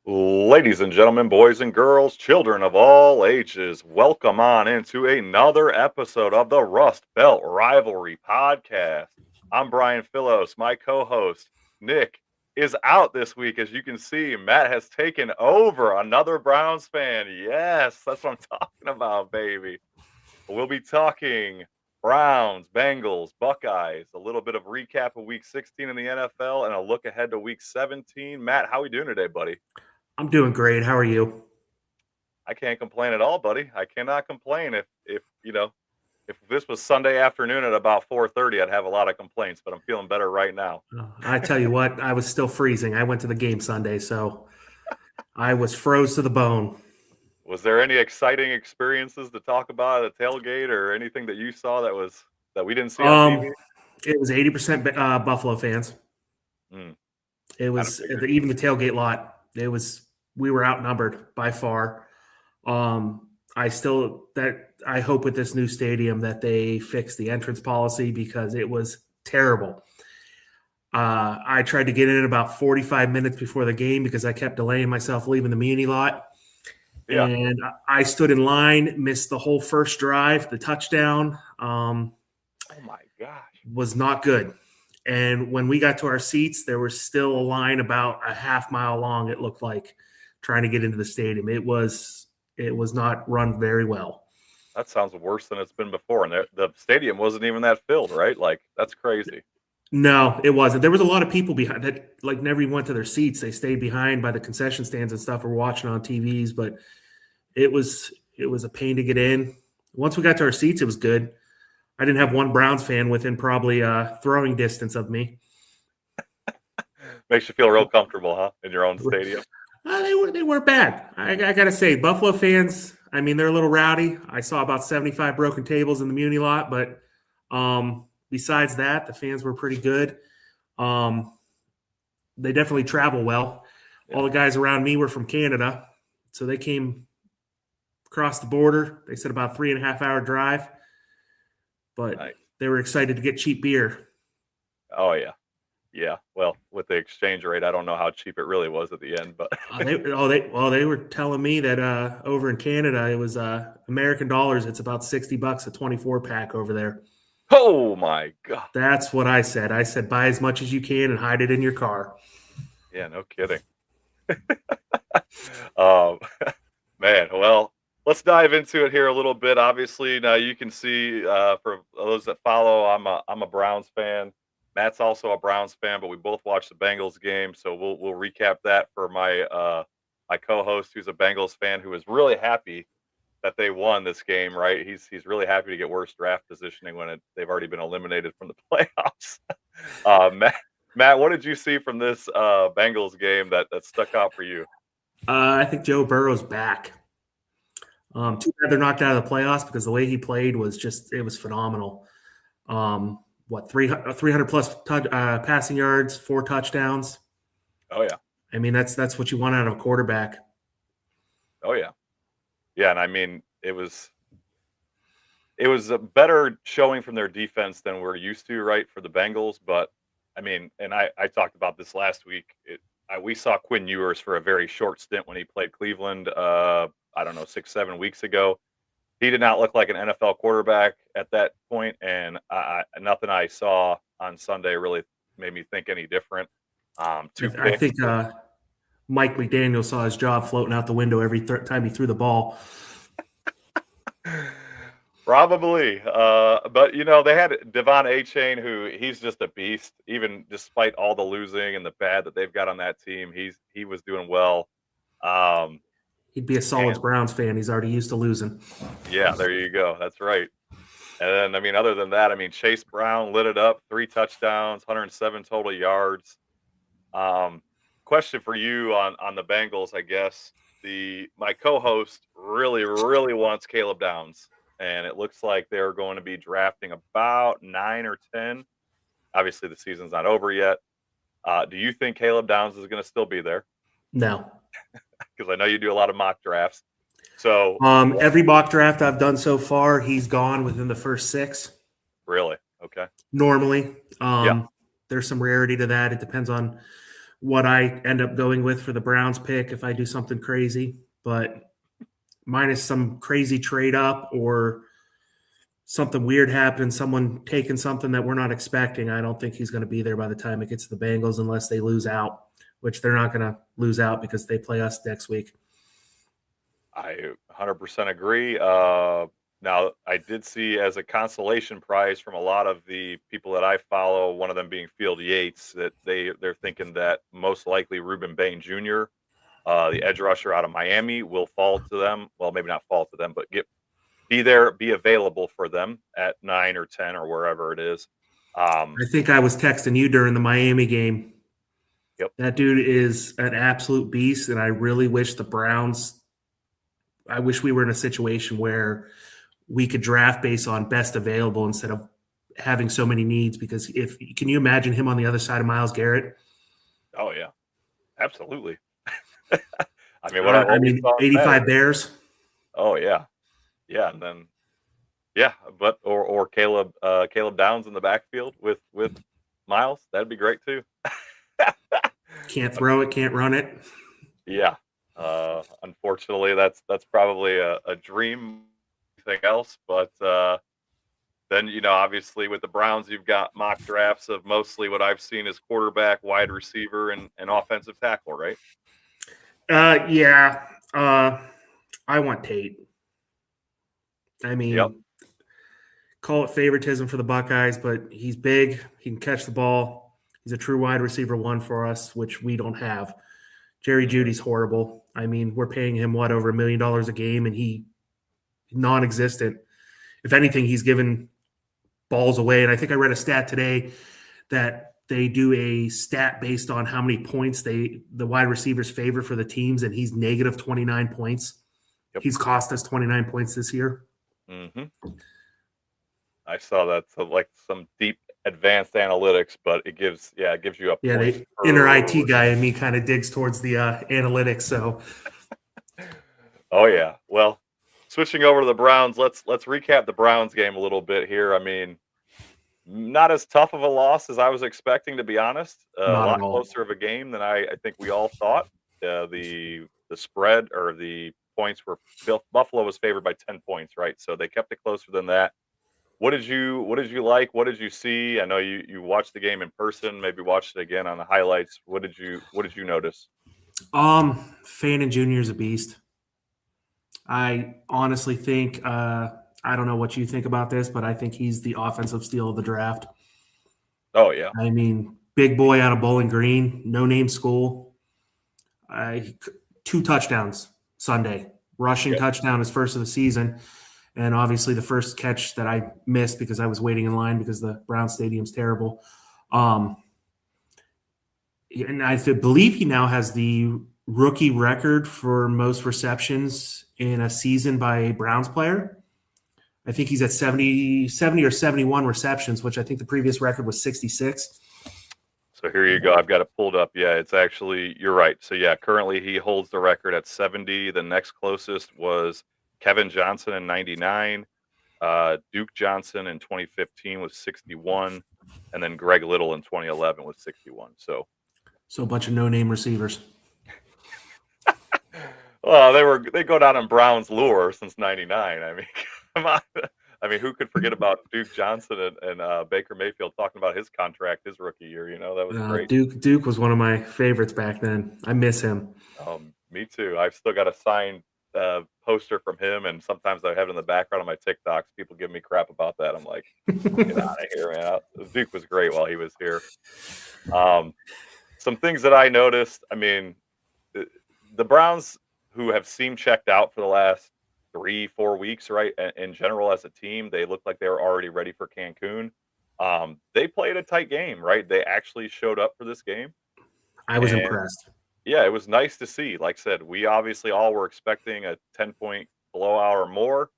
Ladies and gentlemen, boys and girls, children of all ages, welcome on into another episode of the Rust Belt Rivalry podcast. I'm Brian Philos. My co host, Nick, is out this week. As you can see, Matt has taken over, another Browns fan. Yes, that's what I'm talking about, baby. We'll be talking Browns, Bengals, Buckeyes, a little bit of recap of week 16 in the NFL, and a look ahead to week 17. Matt, how are we doing today, buddy? I'm doing great. How are you? I can't complain at all, buddy. I cannot complain. If this was Sunday afternoon at about 4:30, I'd have a lot of complaints, but I'm feeling better right now. I tell you what, I was still freezing. I went to the game Sunday, so I was froze to the bone. Was there any exciting experiences to talk about at the tailgate or anything that you saw that we didn't see on TV? It was 80% Buffalo fans. Mm, It kind of was figured. even the tailgate lot. We were outnumbered by far. I hope with this new stadium that they fix the entrance policy because it was terrible. I tried to get in about 45 minutes before the game because I kept delaying myself leaving the muni lot. Yeah. And I stood in line, missed the whole first drive, the touchdown. Oh my gosh. Was not good. And when we got to our seats, there was still a line about a half mile long, it looked like, trying to get into the stadium. It was not run very well. That sounds worse than it's been before. And the stadium wasn't even that filled, right? Like, that's crazy. No, it wasn't. There was a lot of people behind that, like, never even went to their seats. They stayed behind by the concession stands and stuff, or watching on TVs. But it was a pain to get in. Once we got to our seats, it was good. I didn't have one Browns fan within probably throwing distance of me. Makes you feel real comfortable, huh? In your own stadium. They weren't bad. I got to say, Buffalo fans, I mean, they're a little rowdy. I saw about 75 broken tables in the Muni lot, but besides that, the fans were pretty good. They definitely travel well. Yeah. All the guys around me were from Canada, so they came across the border. They said about 3.5 hour drive, but nice. They were excited to get cheap beer. Oh, yeah. Yeah, well, with the exchange rate, I don't know how cheap it really was at the end, but they were telling me that over in Canada, it was American dollars. It's about $60 a 24 pack over there. Oh my God! That's what I said. I said buy as much as you can and hide it in your car. Yeah, no kidding. Man, well, let's dive into it here a little bit. Obviously, now you can see for those that follow, I'm a Browns fan. Matt's also a Browns fan, but we both watched the Bengals game, so we'll recap that for my my co-host, who's a Bengals fan, who was really happy that they won this game. Right, he's really happy to get worse draft positioning when they've already been eliminated from the playoffs. Matt, what did you see from this Bengals game that stuck out for you? I think Joe Burrow's back. Too bad they're knocked out of the playoffs because the way he played was it was phenomenal. 300 plus passing yards, 4 touchdowns. Oh yeah. I mean, that's what you want out of a quarterback. Oh yeah. Yeah, and I mean, it was a better showing from their defense than we're used to, right, for the Bengals. But I mean, and I talked about this last week. We saw Quinn Ewers for a very short stint when he played Cleveland. I don't know, 6-7 weeks ago. He did not look like an NFL quarterback at that point, and nothing I saw on Sunday really made me think any different. I think Mike McDaniel saw his job floating out the window every time he threw the ball. Probably. But, they had Devon Achane, who he's just a beast, even despite all the losing and the bad that they've got on that team. He was doing well. He'd be a solid Browns fan. He's already used to losing. Yeah, there you go. That's right. And then, I mean, other than that, I mean, Chase Brown lit it up, 3 touchdowns, 107 total yards. Question for you on the Bengals, I guess. My co-host really, really wants Caleb Downs, and it looks like they're going to be drafting about 9 or 10. Obviously, the season's not over yet. Do you think Caleb Downs is going to still be there? No. Because I know you do a lot of mock drafts. So every mock draft I've done so far, he's gone within the first 6. Really? Okay. Normally. There's some rarity to that. It depends on what I end up going with for the Browns pick if I do something crazy, but minus some crazy trade up or something weird happens, someone taking something that we're not expecting, I don't think he's going to be there by the time it gets to the Bengals unless they lose out, which they're not going to lose out because they play us next week. I 100% agree. Now, I did see as a consolation prize from a lot of the people that I follow, one of them being Field Yates, that they're thinking that most likely Reuben Bain Jr., the edge rusher out of Miami, will fall to them. Well, maybe not fall to them, but be available for them at 9 or 10 or wherever it is. I think I was texting you during the Miami game. Yep. That dude is an absolute beast, and I really wish I wish we were in a situation where we could draft based on best available instead of having so many needs. Because can you imagine him on the other side of Myles Garrett? Oh yeah, absolutely. I mean, 85 Bears. Oh yeah, yeah, and then but or Caleb Downs in the backfield with Myles, that'd be great too. Can't throw it, can't run it. Yeah, unfortunately, that's probably a dream. Anything else, but then obviously with the Browns, you've got mock drafts of mostly what I've seen as quarterback, wide receiver, and offensive tackle, right? Yeah. I want Tate. I mean, Yep. Call it favoritism for the Buckeyes, but he's big. He can catch the ball. He's a true wide receiver one for us, which we don't have. Jerry Jeudy's horrible. I mean, we're paying him over $1 million a game, and he non-existent. If anything, he's given balls away. And I think I read a stat today that they do a stat based on how many points the wide receivers favor for the teams, and he's negative 29 points. Yep. He's cost us 29 points this year. Mm-hmm. I saw that. So like some deep advanced analytics, but it gives you a point. The inner IT guy in me kind of digs towards the analytics. So, oh yeah. Well, switching over to the Browns, let's recap the Browns game a little bit here. I mean, not as tough of a loss as I was expecting, to be honest. A lot closer of a game than I think we all thought. The spread or the points were Buffalo was favored by 10 points, right? So they kept it closer than that. What did you like? What did you see? I know you watched the game in person, maybe watched it again on the highlights. What did you notice? Fannin Jr. is a beast. I honestly think I don't know what you think about this, but I think he's the offensive steal of the draft. Oh yeah. I mean, big boy out of Bowling Green, no name school. 2 touchdowns Sunday, rushing touchdown, his first of the season. And obviously the first catch that I missed because I was waiting in line because the Brown Stadium's terrible. And I believe he now has the rookie record for most receptions in a season by a Browns player. I think he's at 70 or 71 receptions, which I think the previous record was 66. So here you go. I've got it pulled up. Yeah, it's actually, you're right. So yeah, currently he holds the record at 70. The next closest was Kevin Johnson in 99, Duke Johnson in 2015 was 61, and then Greg Little in 2011 was 61. So a bunch of no-name receivers. Well, they go down in Brown's lure since 99. I mean, come on. I mean, who could forget about Duke Johnson and Baker Mayfield talking about his contract, his rookie year? That was great. Duke was one of my favorites back then. I miss him. Me too. I've still got a signed poster from him, and sometimes I have it in the background on my TikToks. People give me crap about that. I'm like, get out of here, man. Duke was great while he was here. Some things that I noticed. I mean, the Browns, who have seemed checked out for the last 3-4 weeks, right? In general, as a team, they looked like they were already ready for Cancun. They played a tight game, right? They actually showed up for this game. I was impressed. Yeah, it was nice to see. Like I said, we obviously all were expecting a 10-point blowout or more.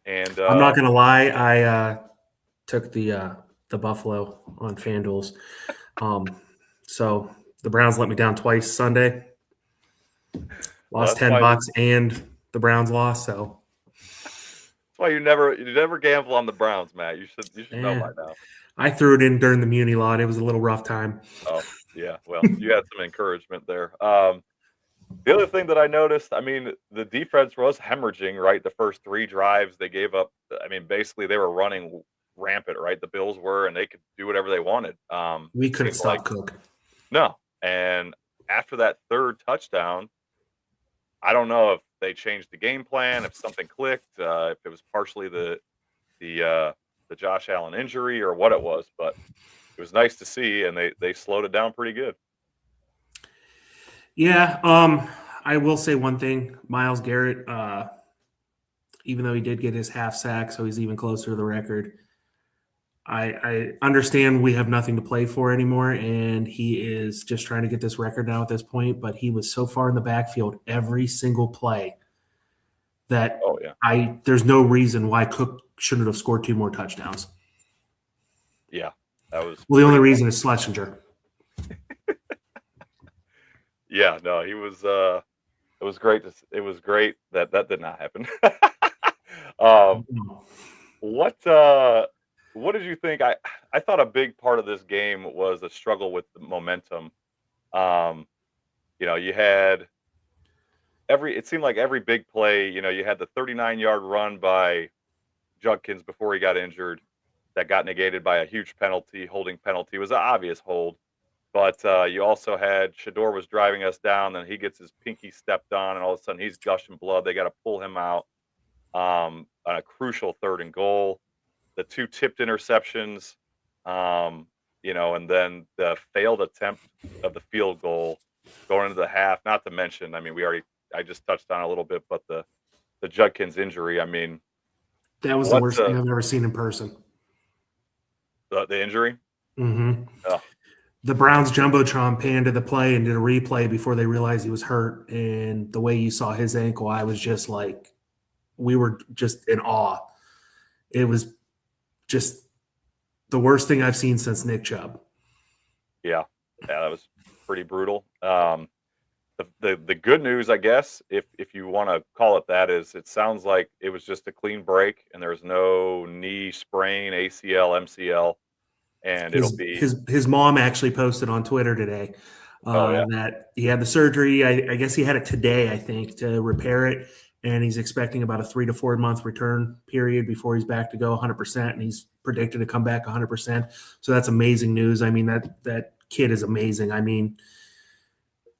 And I'm not going to lie, I took the Buffalo on FanDuels. So the Browns let me down twice Sunday. Lost $10 and the Browns lost. So that's why you never gamble on the Browns, Matt. You should know by now. I threw it in during the Muni lot. It was a little rough time. Oh, Yeah, well, you had some encouragement there. The other thing that I noticed, I mean, the defense was hemorrhaging, right? The first 3 drives they gave up, I mean, basically they were running rampant, right? The Bills were, and they could do whatever they wanted. We couldn't Seemed like stop Cook. no. And after that 3rd touchdown, I don't know if they changed the game plan, if something clicked, if it was partially the the Josh Allen injury or what it was, but it was nice to see, and they slowed it down pretty good. Yeah, I will say one thing. Miles Garrett, even though he did get his half sack, so he's even closer to the record. I understand we have nothing to play for anymore, and he is just trying to get this record now at this point. But he was so far in the backfield every single play that Oh yeah, there's no reason why Cook shouldn't have scored 2 more touchdowns. yeah, that was Well, the only pretty. reason is Schlesinger. Yeah, no, he was. It was great. It was great that that did not happen. um, what what did you think? I thought a big part of this game was a struggle with the momentum. Um, you had every. It seemed like every big play. You had the 39-yard run by Judkins before he got injured. That got negated by a huge penalty, holding penalty. It was an obvious hold. But you also had Shador was driving us down, then he gets his pinky stepped on, and all of a sudden he's gushing blood. They got to pull him out on a crucial 3rd and goal. The 2 tipped interceptions, and then the failed attempt of the field goal going into the half. Not to mention, I mean, I just touched on it a little bit, but the Judkins injury. I mean, That was the what worst thing I've ever seen in person. the injury? Mm-hmm. Oh, The Browns jumbotron panned to the play and did a replay before they realized he was hurt. And the way you saw his ankle, I was just like, we were just in awe. It was just the worst thing I've seen since Nick Chubb. yeah, that was pretty brutal. The good news, I guess, if you want to call it that, is it sounds like it was just a clean break and there's no knee sprain, ACL, MCL, and it'll be. His mom actually posted on Twitter today Oh yeah, that he had the surgery. I guess he had it today, I think, to repair it, and he's expecting about a 3 to 4 month return period before he's back to go 100%, and he's predicted to come back 100%. So that's amazing news. I mean, that kid is amazing. I mean,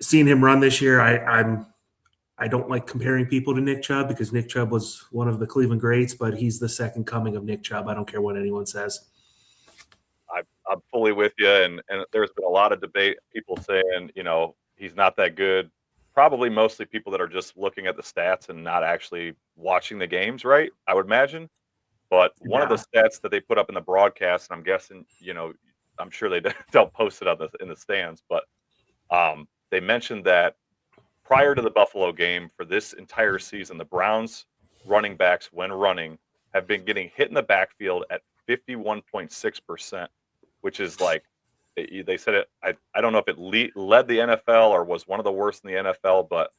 seeing him run this year, I don't like comparing people to Nick Chubb because Nick Chubb was one of the Cleveland greats, but he's the second coming of Nick Chubb. I don't care what anyone says. I'm fully with you, and there's been a lot of debate. People saying he's not that good. Probably mostly people that are just looking at the stats and not actually watching the games, right? I would imagine. But one of the Yeah. stats that they put up in the broadcast, and I'm guessing, I'm sure they don't post it in the stands, but they mentioned that prior to the Buffalo game for this entire season, the Browns running backs, when running, have been getting hit in the backfield at 51.6%, which is like they said it. I don't know if it led the NFL or was one of the worst in the NFL, but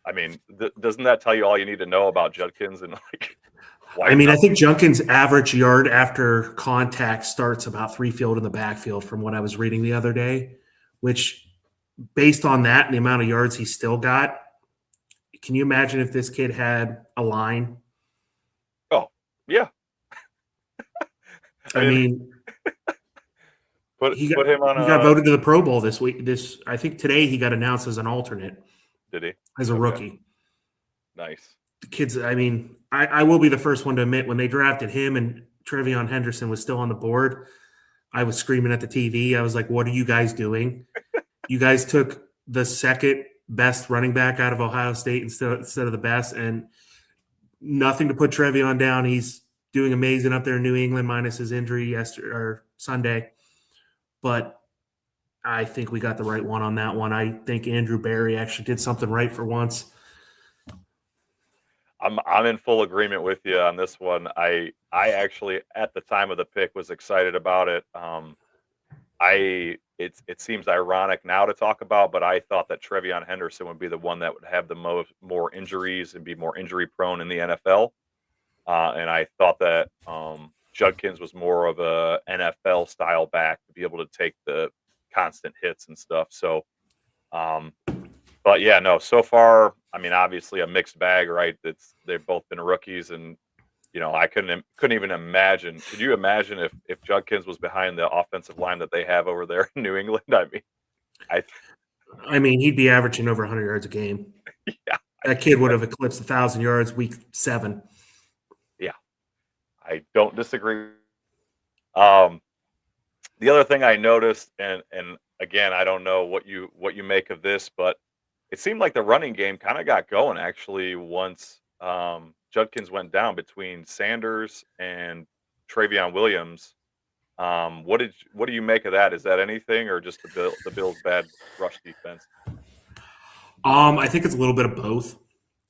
I mean, doesn't that tell you all you need to know about Judkins and like why? I mean, I think Junkin's average yard after contact starts about 3 field in the backfield from what I was reading the other day, which based on that and the amount of yards he still got, can you imagine if this kid had a line? Oh yeah, I mean, put him on he got a. voted to the Pro Bowl this week. I think today he got announced as an alternate Did he? as a Okay. rookie. Nice. The kids, I mean, I will be the first one to admit when they drafted him and Trevion Henderson was still on the board, I was screaming at the TV. I was like, what are you guys doing? You guys took the second best running back out of Ohio State instead of the best, and nothing to put Trevion down. He's doing amazing up there in New England, minus his injury yesterday or Sunday. But I think we got the right one on that one. I think Andrew Berry actually did something right for once. I'm in full agreement with you on this one. I actually at the time of the pick was excited about it. It seems ironic now to talk about, but I thought that Trevion Henderson would be the one that would have the more injuries and be more injury prone in the NFL. And I thought that Judkins was more of a NFL style back to be able to take the constant hits and stuff. So, but yeah, no. So far, I mean, obviously a mixed bag, right? They've both been rookies, and I couldn't even imagine. Could you imagine if Judkins was behind the offensive line that they have over there in New England? I mean, he'd be averaging over 100 yards a game. Yeah, that kid would have eclipsed 1,000 yards week 7. Yeah, I don't disagree. The other thing I noticed, and again, I don't know what you make of this, but it seemed like the running game kind of got going actually once Judkins went down between Sanders and Travion Williams. What do you make of that? Is that anything, or just the Bills' bad rush defense? I think it's a little bit of both,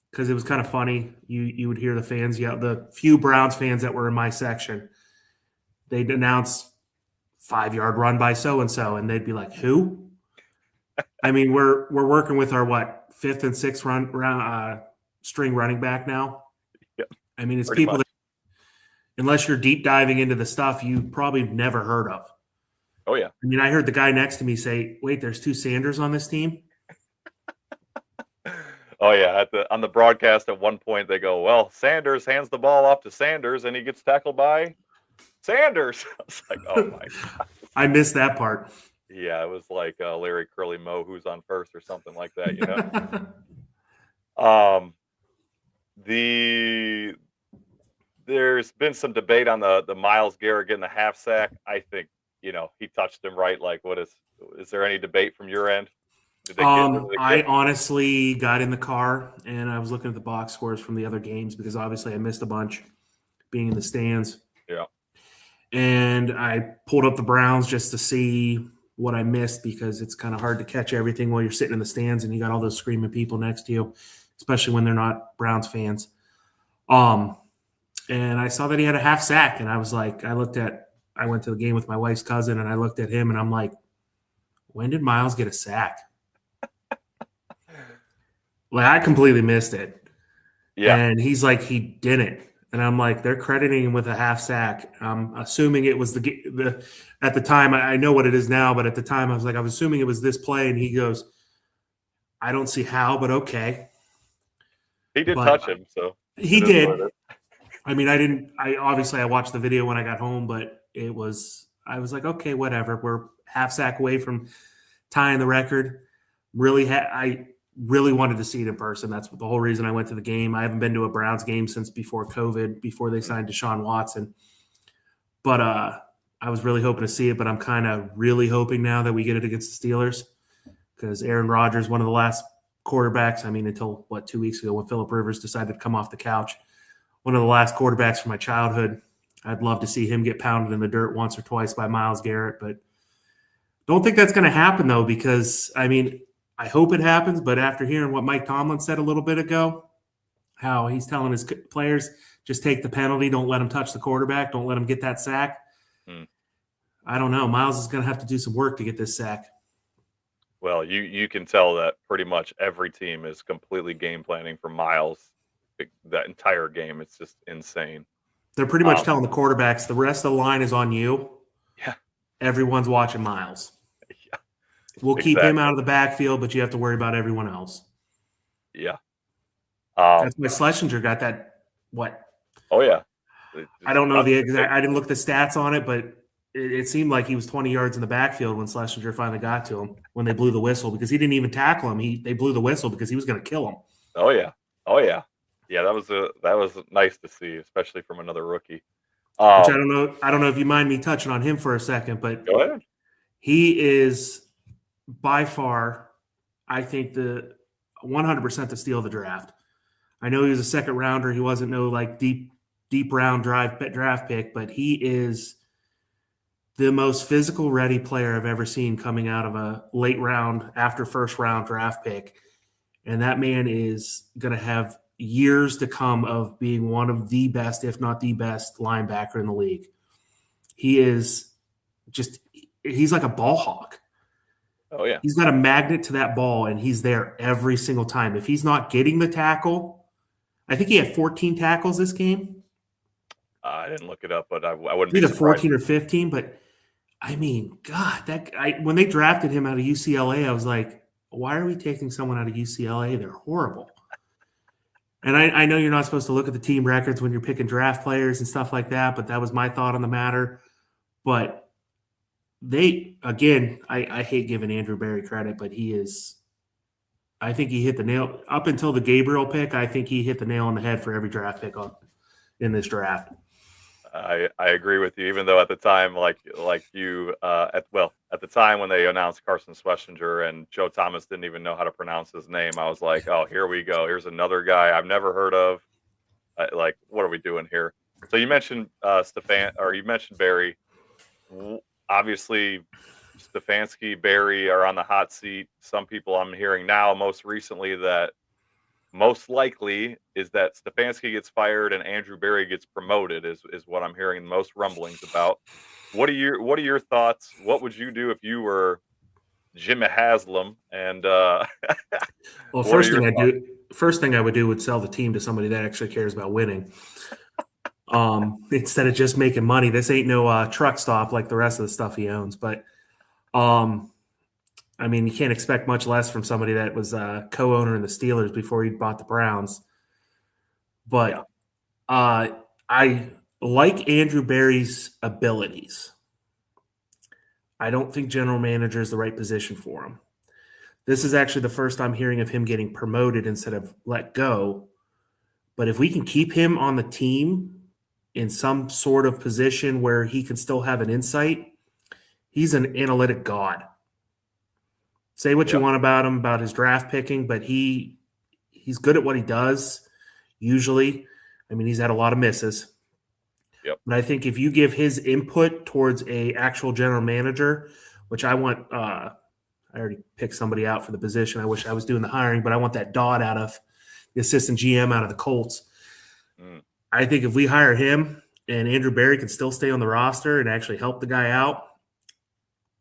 because it was kind of funny. You would hear the fans, the few Browns fans that were in my section, they'd announce 5-yard run by so and so, and they'd be like, "Who?" I mean, we're working with our 5th and 6th string running back now. Yep. I mean, it's people that, unless you're deep diving into the stuff, you probably never heard of. Oh yeah. I mean, I heard the guy next to me say, "Wait, there's 2 Sanders on this team." Oh yeah, on the broadcast at one point they go, "Well, Sanders hands the ball off to Sanders and he gets tackled by Sanders." I was like, "Oh my god!" I missed that part. Yeah, it was like Larry Curly Moe, who's on first or something like that, There's been some debate on the Myles Garrett getting the half sack. I think he touched him right. Like, is there any debate from your end? I honestly got in the car and I was looking at the box scores from the other games, because obviously I missed a bunch being in the stands. Yeah. And I pulled up the Browns just to see what I missed, because it's kind of hard to catch everything while you're sitting in the stands and you got all those screaming people next to you, especially when they're not Browns fans. And I saw that he had a half sack, and I was like, I went to the game with my wife's cousin, and I looked at him and I'm like, when did Myles get a sack? Like, I completely missed it. Yeah. And he's like, he didn't. And I'm like, they're crediting him with a half sack. I'm assuming it was the at the time, I know what it is now, but at the time I was assuming it was this play. And he goes, I don't see how, but okay. He did touch him, so. He did. I mean, I watched the video when I got home, but I was like, okay, whatever. We're half sack away from tying the record. I really wanted to see it in person. That's the whole reason I went to the game. I haven't been to a Browns game since before COVID, before they signed Deshaun Watson. But I was really hoping to see it, but I'm kind of really hoping now that we get it against the Steelers, because Aaron Rodgers, one of the last quarterbacks, I mean, until 2 weeks ago when Phillip Rivers decided to come off the couch, one of the last quarterbacks from my childhood. I'd love to see him get pounded in the dirt once or twice by Myles Garrett, but don't think that's going to happen, though, because, I mean, I hope it happens, but after hearing what Mike Tomlin said a little bit ago, how he's telling his players, just take the penalty, don't let him touch the quarterback, don't let him get that sack. I don't know. Myles is going to have to do some work to get this sack. Well, you can tell that pretty much every team is completely game planning for Myles that entire game. It's just insane. They're pretty much telling the quarterbacks, the rest of the line is on you. Yeah. Everyone's watching Myles. Yeah. We'll keep him out of the backfield, but you have to worry about everyone else. Yeah. That's why Schlesinger got that, Oh, yeah. I don't know the exact – I didn't look the stats on it, but it seemed like he was 20 yards in the backfield when Schlesinger finally got to him, when they blew the whistle, because he didn't even tackle him. They blew the whistle because he was going to kill him. Oh, yeah. Oh, yeah. Yeah, that was nice to see, especially from another rookie. Which I don't know if you mind me touching on him for a second, but go ahead. He is by far, I think, the 100% the steal of the draft. I know he was a second rounder. He wasn't no deep round draft pick, but he is the most physical ready player I've ever seen coming out of a late round, after first round draft pick. And that man is going to have years to come of being one of the best, if not the best, linebacker in the league. He's like a ball hawk. Oh, yeah. He's got a magnet to that ball, and he's there every single time. If he's not getting the tackle, I think he had 14 tackles this game. I didn't look it up, but I wouldn't be surprised. 14 or 15, but I mean, God, when they drafted him out of UCLA, I was like, why are we taking someone out of UCLA? They're horrible. And I know you're not supposed to look at the team records when you're picking draft players and stuff like that, but that was my thought on the matter. But I hate giving Andrew Berry credit, but I think he hit the nail up until the Gabriel pick. I think he hit the nail on the head for every draft pick in this draft. I agree with you, even though at the time, at the time when they announced Carson Schlesinger and Joe Thomas didn't even know how to pronounce his name, I was like, oh, here we go. Here's another guy I've never heard of. What are we doing here? So you mentioned you mentioned Berry. Obviously, Stefanski, Berry are on the hot seat. Some people I'm hearing now, most recently, that most likely is that Stefanski gets fired and Andrew Berry gets promoted is what I'm hearing most rumblings about. What are your thoughts? What would you do if you were Jimmy Haslam? And well, first thing I would do would sell the team to somebody that actually cares about winning. Instead of just making money. This ain't no truck stop like the rest of the stuff he owns. But I mean, you can't expect much less from somebody that was a co-owner in the Steelers before he bought the Browns. But I like Andrew Berry's abilities. I don't think general manager is the right position for him. This is actually the first I'm hearing of him getting promoted instead of let go. But if we can keep him on the team in some sort of position where he can still have an insight, he's an analytic god. Say what you want about him, about his draft picking, but he's good at what he does, usually. I mean, he's had a lot of misses. Yep. But I think if you give his input towards a actual general manager, which I want I already picked somebody out for the position. I wish I was doing the hiring, but I want that Dodd out of the assistant GM out of the Colts. I think if we hire him and Andrew Berry can still stay on the roster and actually help the guy out,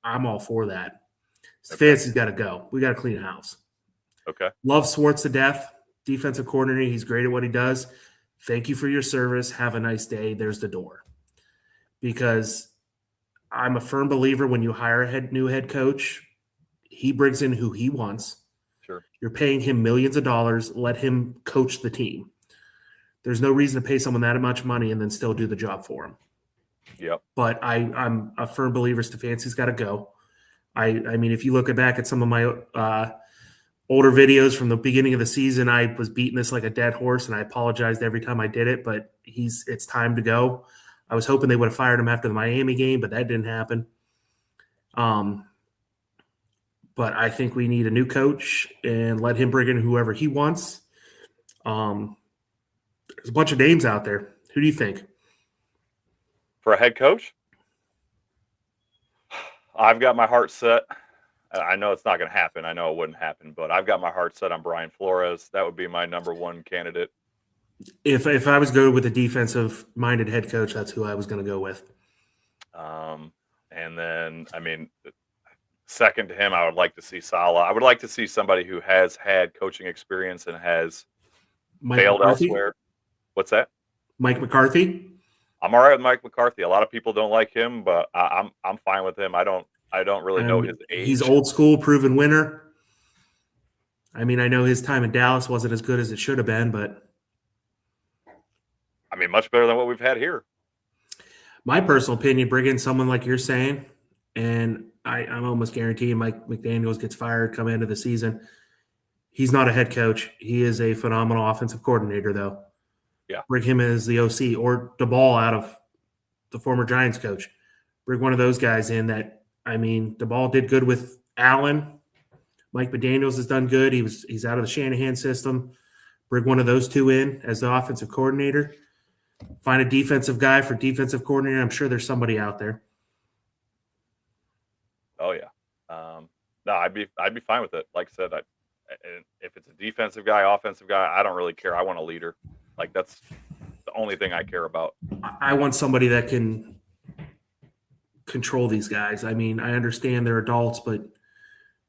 I'm all for that. Stefanski's got to go. We got to clean the house. Okay. Love Swartz to death. Defensive coordinator. He's great at what he does. Thank you for your service. Have a nice day. There's the door. Because I'm a firm believer when you hire a new head coach, he brings in who he wants. Sure. You're paying him millions of dollars. Let him coach the team. There's no reason to pay someone that much money and then still do the job for him. Yep. But I'm a firm believer Stefanski's got to go. I mean, if you look back at some of my older videos from the beginning of the season, I was beating this like a dead horse, and I apologized every time I did it, but it's time to go. I was hoping they would have fired him after the Miami game, but that didn't happen. But I think we need a new coach and let him bring in whoever he wants. There's a bunch of names out there. Who do you think? For a head coach? I've got my heart set. I know it's not going to happen. I know it wouldn't happen, but I've got my heart set on Brian Flores. That would be my number one candidate. If I was going with a defensive-minded head coach, that's who I was going to go with. And then, I mean, second to him, I would like to see Saleh. I would like to see somebody who has had coaching experience and has failed elsewhere. What's that? Mike McCarthy? I'm all right with Mike McCarthy. A lot of people don't like him, but I'm fine with him. I don't really know his age. He's old school, proven winner. I mean, I know his time in Dallas wasn't as good as it should have been, but I mean, much better than what we've had here. My personal opinion, bring in someone like you're saying, and I'm almost guaranteeing Mike McDaniels gets fired come into the season. He's not a head coach. He is a phenomenal offensive coordinator, though. Yeah. Bring him as the OC or DeBall out of the former Giants coach. Bring one of those guys in that, I mean, DeBall did good with Allen. Mike McDaniels has done good. He's out of the Shanahan system. Bring one of those two in as the offensive coordinator. Find a defensive guy for defensive coordinator. I'm sure there's somebody out there. Oh yeah. No, I'd be fine with it. Like I said, if it's a defensive guy, offensive guy, I don't really care. I want a leader. Like that's the only thing I care about. I want somebody that can control these guys. I mean, I understand they're adults, but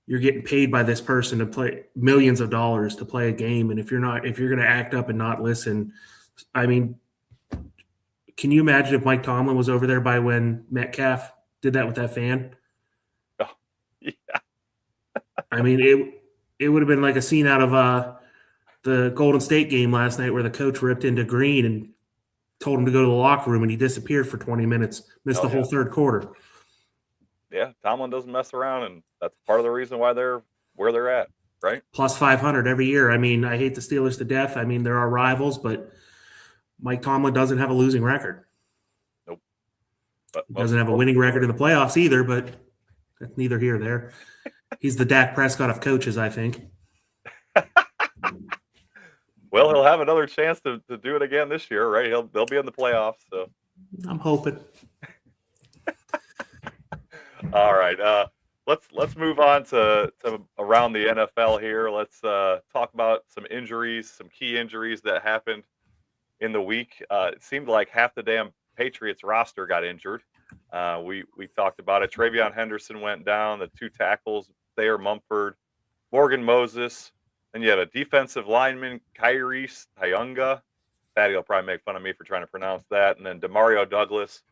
you're getting paid by this person to play millions of dollars to play a game. And if you're going to act up and not listen, I mean, can you imagine if Mike Tomlin was over there by when Metcalf did that with that fan. Oh, yeah. I mean, it would have been like a scene out of the Golden State game last night where the coach ripped into Green and told him to go to the locker room, and he disappeared for 20 minutes, missed the whole third quarter. Yeah, Tomlin doesn't mess around, and that's part of the reason why they're where they're at, right? Plus 500 every year. I mean, I hate the Steelers to death. I mean, they're our rivals, but Mike Tomlin doesn't have a losing record. Nope. But doesn't have a winning record in the playoffs either, but that's neither here nor there. He's the Dak Prescott of coaches, I think. Well, he'll have another chance to do it again this year, right? They'll be in the playoffs, so I'm hoping. All right. Let's move on to around the NFL here. Let's talk about some injuries, some key injuries that happened in the week. It seemed like half the damn Patriots roster got injured. We talked about it. Travion Henderson went down. The two tackles, Thayer Mumford, Morgan Moses, and you have a defensive lineman, Kyrie Tyunga. Patty will probably make fun of me for trying to pronounce that. And then Demario Douglas.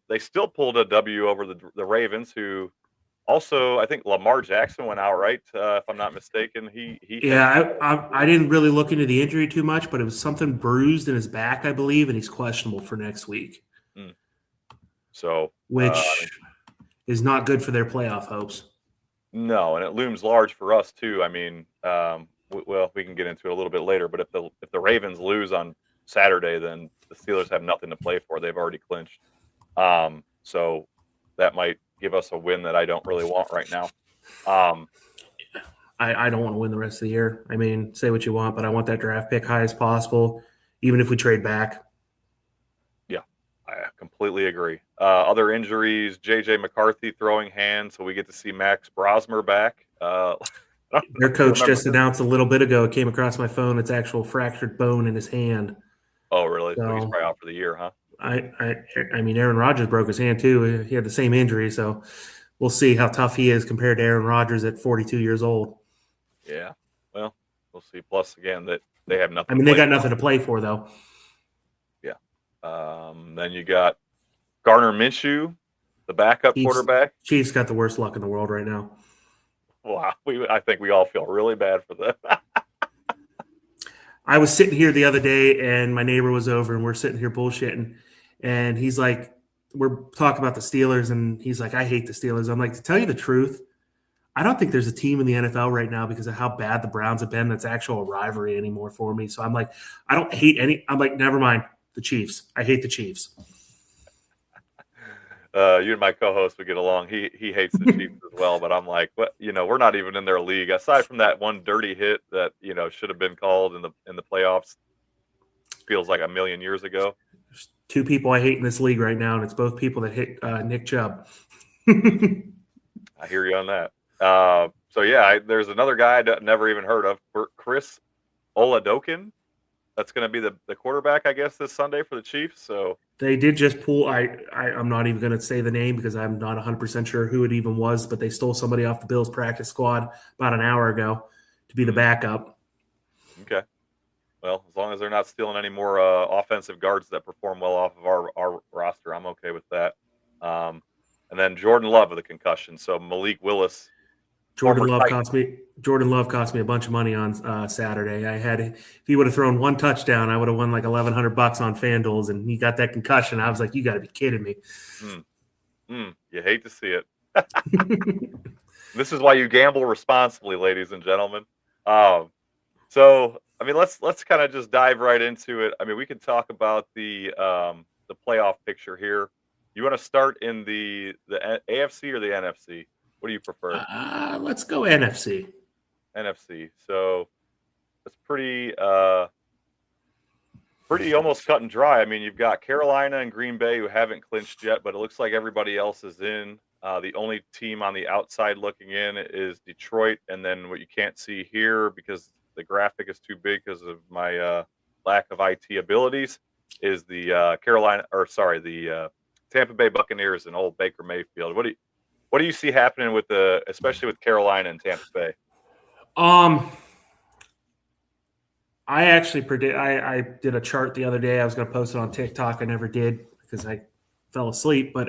They still pulled a W over the Ravens, who also, I think Lamar Jackson went out, right? If I'm not mistaken. I didn't really look into the injury too much, but it was something bruised in his back, I believe, and he's questionable for next week. So, which is not good for their playoff hopes. No, and it looms large for us too. I mean, well, we can get into it a little bit later, but if the Ravens lose on Saturday, then the Steelers have nothing to play for. They've already clinched. So that might give us a win that I don't really want right now. I don't want to win the rest of the year. I mean, say what you want, but I want that draft pick high as possible, even if we trade back. Yeah, I completely agree. Other injuries, J.J. McCarthy throwing hand, so we get to see Max Brosmer back. Their coach just announced a little bit ago, it came across my phone, it's actual fractured bone in his hand. Oh, really? So he's probably out for the year, huh? I mean, Aaron Rodgers broke his hand too. He had the same injury, so we'll see how tough he is compared to Aaron Rodgers at 42 years old. Yeah, well, we'll see. Plus, again, that they have nothing. I mean, they got nothing to play for, though. Yeah. Then you got Gardner Minshew, the backup quarterback. Chiefs got the worst luck in the world right now. Wow, I think we all feel really bad for them. I was sitting here the other day, and my neighbor was over, and we're sitting here bullshitting, and he's like, we're talking about the Steelers, and he's like, I hate the Steelers. I'm like, to tell you the truth, I don't think there's a team in the NFL right now because of how bad the Browns have been that's actual rivalry anymore for me. So I'm like, I don't hate any. I'm like, never mind the Chiefs. I hate the Chiefs. You and my co-host would get along. He hates the Chiefs as well, but I'm like, what? We're not even in their league. Aside from that one dirty hit that should have been called in the playoffs, feels like a million years ago. There's two people I hate in this league right now, and it's both people that hit Nick Chubb. I hear you on that. So yeah, there's another guy I never even heard of, Chris Oladokin. That's going to be the quarterback, I guess, this Sunday for the Chiefs. So they did just pull. I'm not even going to say the name because I'm not 100% sure who it even was, but they stole somebody off the Bills practice squad about an hour ago to be the backup. Okay. Well, as long as they're not stealing any more offensive guards that perform well off of our roster, I'm okay with that. And then Jordan Love with a concussion. So Malik Willis. Jordan Love cost me a bunch of money on Saturday. If he would have thrown one touchdown, I would have won like $1,100 on FanDuel's, and he got that concussion. I was like, you got to be kidding me. You hate to see it. This is why you gamble responsibly, ladies and gentlemen. So I mean, let's kind of just dive right into it. I mean, we can talk about the playoff picture here. You want to start in the AFC or the NFC? What do you prefer? Let's go NFC. NFC. So it's pretty almost cut and dry. I mean, you've got Carolina and Green Bay who haven't clinched yet, but it looks like everybody else is in. The only team on the outside looking in is Detroit. And then what you can't see here because the graphic is too big because of my lack of IT abilities is the Tampa Bay Buccaneers and old Baker Mayfield. What do you see happening with especially with Carolina and Tampa Bay? I actually I did a chart the other day. I was going to post it on TikTok. I never did because I fell asleep. But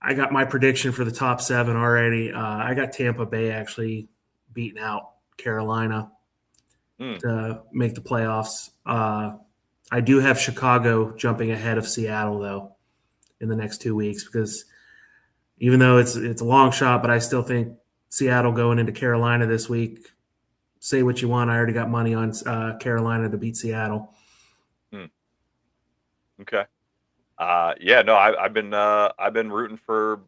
I got my prediction for the top 7 already. I got Tampa Bay actually beating out Carolina to make the playoffs. I do have Chicago jumping ahead of Seattle, though, in the next 2 weeks, because even though it's a long shot, but I still think Seattle going into Carolina this week. Say what you want. I already got money on Carolina to beat Seattle. Okay. Yeah, no, I've been rooting for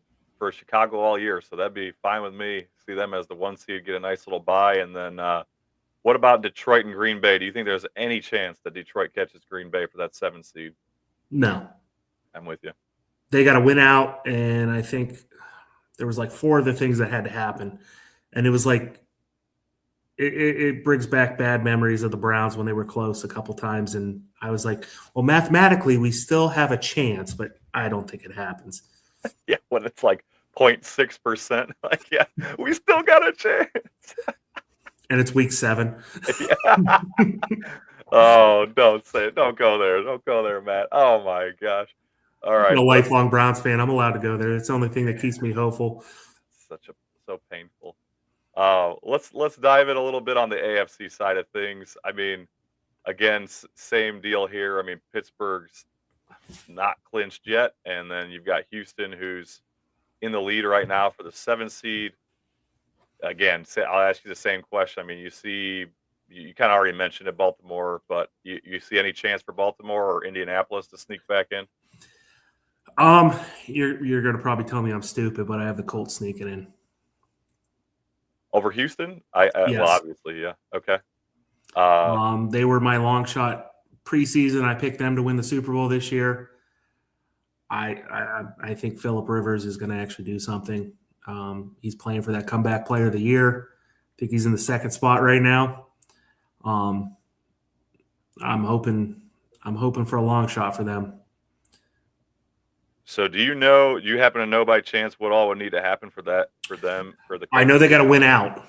Chicago all year, so that'd be fine with me. See them as the 1 seed, get a nice little bye, and then what about Detroit and Green Bay? Do you think there's any chance that Detroit catches Green Bay for that 7 seed? No. I'm with you. They got to win out, and I think there was like 4 other things that had to happen, and it was like it brings back bad memories of the Browns when they were close a couple times, and I was like, well, mathematically we still have a chance, but I don't think it happens. Yeah, when it's like 0.6%, like, yeah, we still got a chance. And it's week 7. Yeah. Oh, don't say it. Don't go there. Don't go there, Matt. Oh my gosh. All right. I'm a lifelong Browns fan. I'm allowed to go there. It's the only thing that keeps me hopeful. So painful. Let's dive in a little bit on the AFC side of things. I mean, again, same deal here. I mean, Pittsburgh's not clinched yet, and then you've got Houston, who's in the lead right now for the 7 seed. Again, I'll ask you the same question. I mean, you kind of already mentioned it, Baltimore, but you see any chance for Baltimore or Indianapolis to sneak back in? You're going to probably tell me I'm stupid, but I have the Colts sneaking in over Houston. Yes. Well, obviously, yeah. Okay. They were my long shot preseason. I picked them to win the Super Bowl this year. I think Phillip Rivers is going to actually do something. He's playing for that comeback player of the year. I think he's in the 2nd spot right now. I'm hoping for a long shot for them. So do you happen to know by chance what all would need to happen for them? I know they got to win out.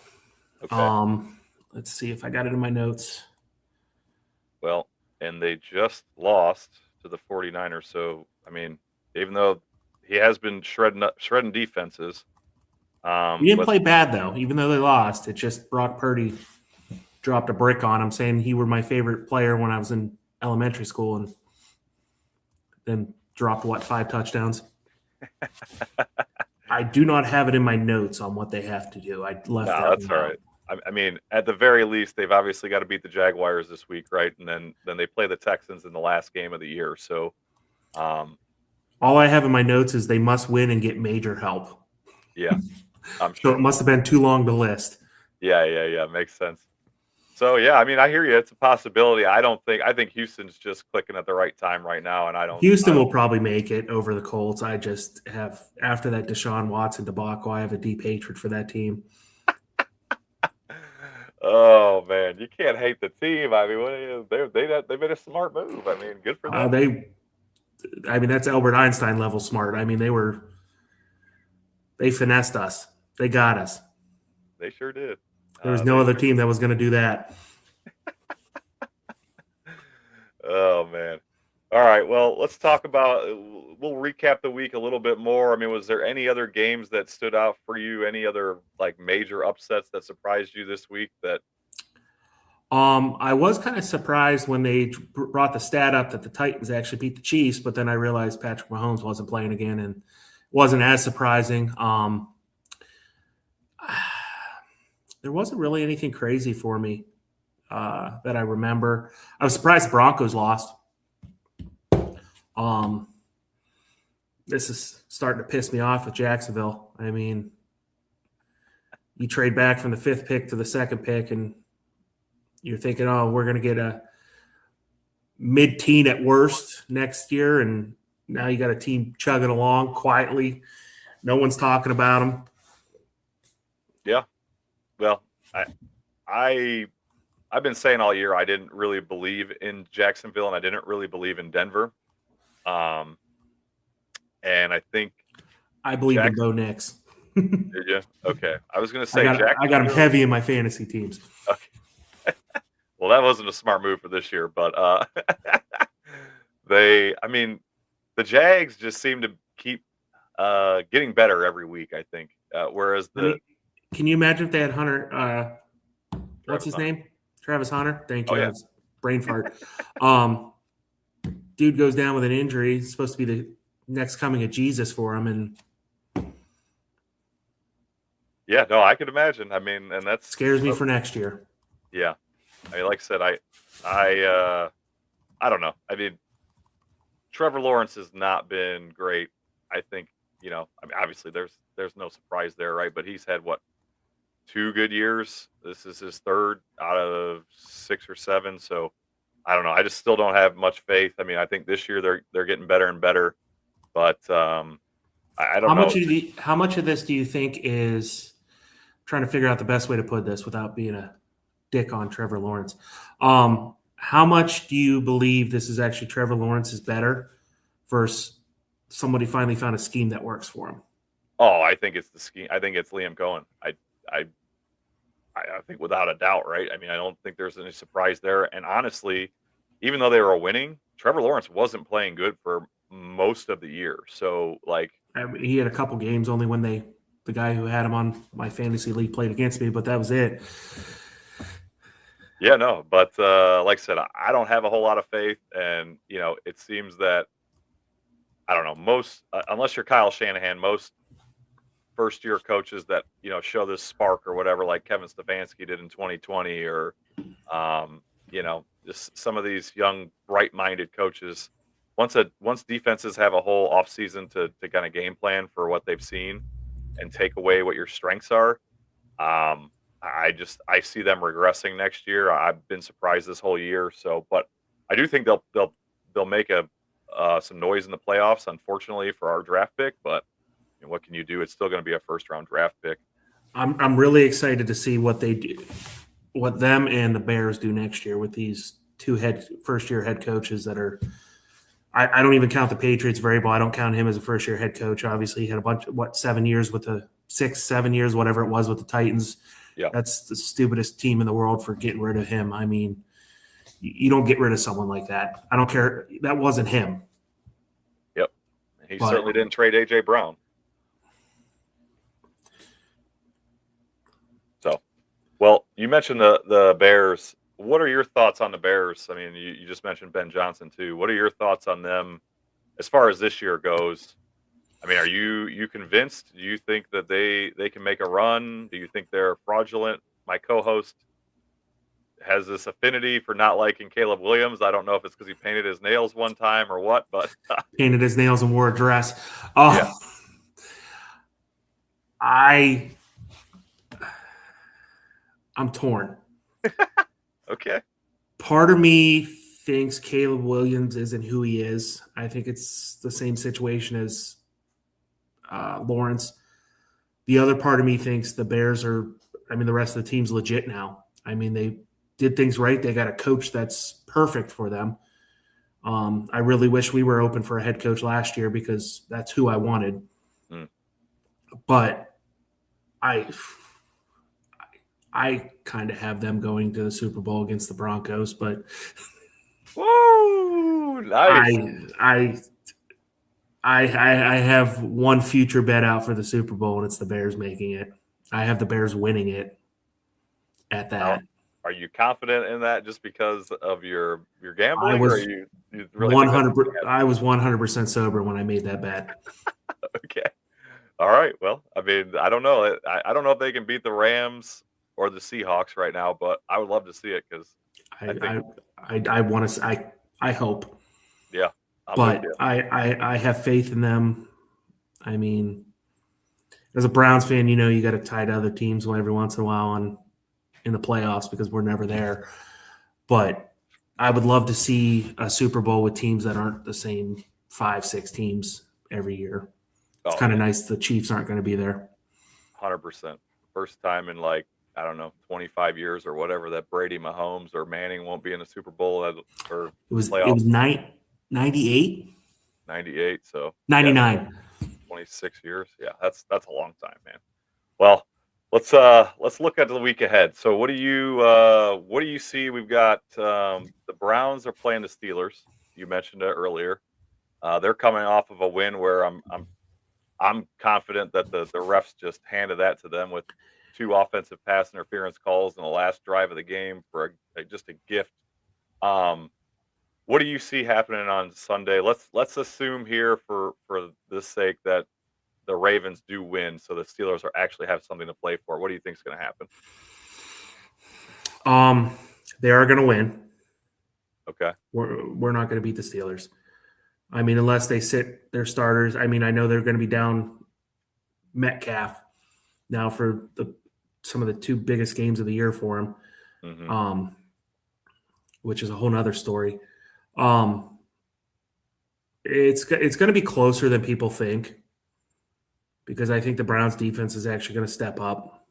Okay. Let's see if I got it in my notes. Well, and they just lost to the 49ers. So, I mean, even though he has been shredding defenses. He didn't play bad, though. Even though they lost, it just Brock Purdy dropped a brick on him, saying he were my favorite player when I was in elementary school, and then dropped, 5 touchdowns? I do not have it in my notes on what they have to do. I left that. That's all right. I mean, at the very least, they've obviously got to beat the Jaguars this week, right? And then they play the Texans in the last game of the year. So, all I have in my notes is they must win and get major help. Yeah, I'm sure. So it must have been too long to list. Yeah. Makes sense. So, yeah, I mean, I hear you. It's a possibility. I think Houston's just clicking at the right time right now, and Houston will probably make it over the Colts. I just have, after that Deshaun Watson debacle, I have a deep hatred for that team. Oh man, you can't hate the team. I mean, they made a smart move. I mean, good for them. That's Albert Einstein level smart. I mean, they finessed us. They got us. They sure did. There was no other team that was going to do that. Oh man. All right. Well, let's talk about. We'll recap the week a little bit more. I mean, was there any other games that stood out for you? Any other like major upsets that surprised you this week? That I was kind of surprised when they brought the stat up that the Titans actually beat the Chiefs, but then I realized Patrick Mahomes wasn't playing again, and wasn't as surprising. There wasn't really anything crazy for me that I remember. I was surprised the Broncos lost. This is starting to piss me off with Jacksonville. I mean, you trade back from the 5th pick to the 2nd pick, and you're thinking, oh, we're going to get a mid-teen at worst next year, and now you got a team chugging along quietly. No one's talking about them. Yeah. Well, I've been saying all year I didn't really believe in Jacksonville, and I didn't really believe in Denver. And I think I believe in Bo Nix. Did you? Okay. I was going to say I got him heavy in my fantasy teams. Okay. Well, that wasn't a smart move for this year, but the Jags just seem to keep getting better every week, I think. Whereas can you imagine if they had Hunter? What's his Hunter. name? Travis Hunter. Thank you. Oh, yeah. Brain fart. Dude goes down with an injury. He's supposed to be the next coming of Jesus for him, and yeah, no, I could imagine. I mean, and that scares me for next year. Yeah, I mean, like I said, I don't know. I mean, Trevor Lawrence has not been great. I think, I mean, obviously there's no surprise there, right? But he's had 2 good years. This is his 3rd out of 6 or 7. So I don't know. I just still don't have much faith. I mean, I think this year they're getting better and better, but I don't know. How much of this do you think is trying to figure out the best way to put this without being a dick on Trevor Lawrence? How much do you believe this is actually Trevor Lawrence is better versus somebody finally found a scheme that works for him? Oh, I think it's the scheme. I think it's Liam Cohen. I think without a doubt, right? I mean, I don't think there's any surprise there. And honestly, even though they were winning, Trevor Lawrence wasn't playing good for most of the year. So, I mean, he had a couple games only when the guy who had him on my fantasy league played against me, but that was it. Yeah, no, but like I said, I don't have a whole lot of faith, and it seems that I don't know most, unless you're Kyle Shanahan, most first-year coaches that show this spark or whatever, like Kevin Stefanski did in 2020, or just some of these young, bright-minded coaches. Once defenses have a whole offseason to kind of game plan for what they've seen and take away what your strengths are. I see them regressing next year. I've been surprised this whole year. So, but I do think they'll make some noise in the playoffs. Unfortunately for our draft pick, but what can you do? It's still going to be a 1st-round draft pick. I'm really excited to see what they do, what them and the Bears do next year with these 2 first-year head coaches that are. I don't even count the Patriots variable. I don't count him as a first-year head coach. Obviously, he had a bunch of 7 years with the 7 years, whatever it was, with the Titans. Yeah, that's the stupidest team in the world for getting rid of him. I mean, you don't get rid of someone like that. I don't care. That wasn't him. Yep, he certainly didn't trade AJ Brown. So, well, you mentioned the Bears. What are your thoughts on the Bears? I mean, you just mentioned Ben Johnson too. What are your thoughts on them as far as this year goes? I mean, are you convinced? Do you think that they can make a run? Do you think they're fraudulent? My co-host has this affinity for not liking Caleb Williams. I don't know if it's because he painted his nails one time or what, but painted his nails and wore a dress. Yeah. I'm torn. Okay. Part of me thinks Caleb Williams isn't who he is. I think it's the same situation as Lawrence. The other part of me thinks the Bears the rest of the team's legit now. I mean, they did things right. They got a coach that's perfect for them. I really wish we were open for a head coach last year because that's who I wanted. But I kind of have them going to the Super Bowl against the Broncos, but whoa, nice. I have one future bet out for the Super Bowl, and it's the Bears making it. I have the Bears winning it at that. Are you confident in that just because of your gambling? I was, or you really 100%. I was 100% sober when I made that bet. Okay. All right. Well, I mean, I don't know. I don't know if they can beat the Rams or the Seahawks right now, but I would love to see it because I want to. I hope. Yeah. But I have faith in them. I mean, as a Browns fan, you got to tie to other teams every once in a while in the playoffs because we're never there. But I would love to see a Super Bowl with teams that aren't the same 5-6 teams every year. It's kind of nice the Chiefs aren't going to be there. 100%. First time in 25 years or whatever that Brady, Mahomes, or Manning won't be in a Super Bowl or it was 98? 98, so 99. 26 years. Yeah, that's a long time, man. Well, let's look at the week ahead. So what do you see? We've got the Browns are playing the Steelers. You mentioned it earlier. They're coming off of a win where I'm confident that the refs just handed that to them with 2 offensive pass interference calls in the last drive of the game for just a gift. Um, what do you see happening on Sunday? Let's assume here for this sake that the Ravens do win, so the Steelers are actually have something to play for. What do you think is going to happen? They are going to win. Okay. We're not going to beat the Steelers. I mean, unless they sit their starters. I mean, I know they're going to be down Metcalf now for some of the 2 biggest games of the year for him, Mm-hmm. Which is a whole nother story. It's going to be closer than people think because I think the Browns defense is actually going to step up.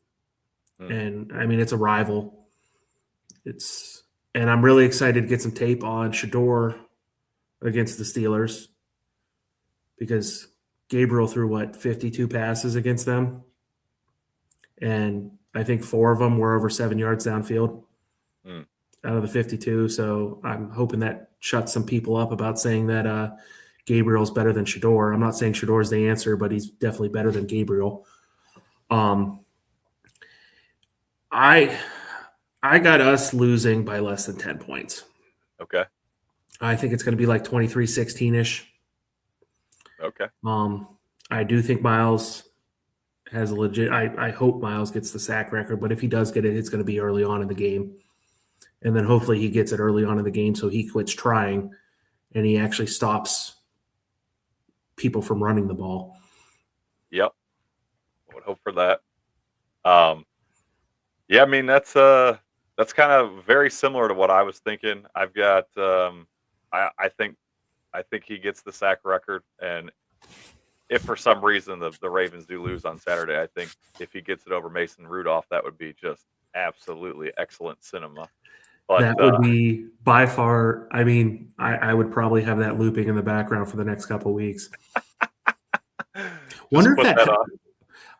And I mean, it's a rival. And I'm really excited to get some tape on Shador against the Steelers because Gabriel threw 52 passes against them, and I think 4 of them were over 7 yards downfield out of the 52. So I'm hoping that shuts some people up about saying that Gabriel's better than Shador. I'm not saying Shador's the answer, but he's definitely better than Gabriel. I got us losing by less than 10 points. Okay. I think it's going to be like 23-16-ish. Okay. I do think Miles has a legit. I hope Miles gets the sack record, but if he does get it, it's going to be early on in the game. And then hopefully he gets it early on in the game so he quits trying and he actually stops people from running the ball. Yep. I would hope for that. Yeah, I mean that's kind of very similar to what I was thinking. I've got I think he gets the sack record, and if for some reason the Ravens do lose on Saturday, I think if he gets it over Mason Rudolph, that would be just absolutely excellent cinema. But that would be by far. I mean, I would probably have that looping in the background for the next couple of weeks. Wonder if that.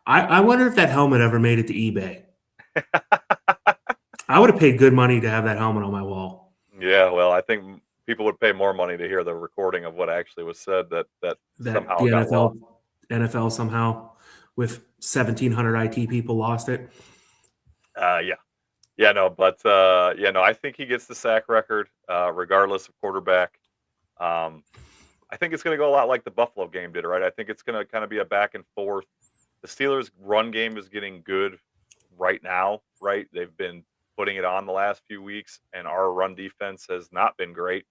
I wonder if that helmet ever made it to eBay. I would have paid good money to have that helmet on my wall. Yeah, well, I think people would pay more money to hear the recording of what actually was said that somehow the got lost. NFL somehow with 1,700 IT people lost it. Yeah, no, but I think he gets the sack record regardless of quarterback. I think it's going to go a lot like the Buffalo game did, right? I think it's going to kind of be a back and forth. The Steelers' run game is getting good right now, right? They've been putting it on the last few weeks, and our run defense has not been great.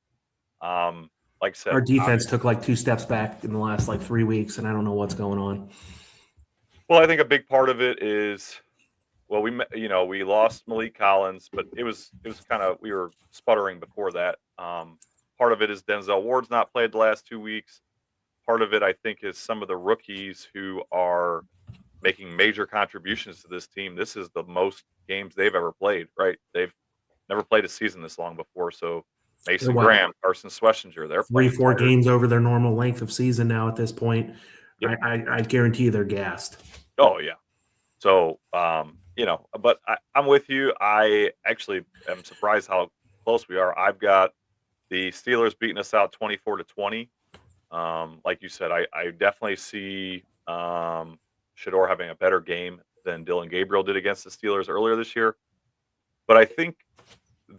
Like I said, our defense took like 2 steps back in the last 3 weeks, and I don't know what's going on. Well, I think a big part of it is, well, we lost Malik Collins, but it was kind of, we were sputtering before that. Part of it is Denzel Ward's not played the last 2 weeks. Part of it, I think, is some of the rookies who are making major contributions to this team. This is the most games they've ever played, right? They've never played a season this long before. So Mason Graham, Carson Schlesinger, they're playing 3-4 games over their normal length of season now at this point. Yep. I guarantee you they're gassed. Oh, yeah. So, but I'm with you. I actually am surprised how close we are. I've got the Steelers beating us out 24-20. Like you said, I definitely see Shador having a better game than Dylan Gabriel did against the Steelers earlier this year. But I think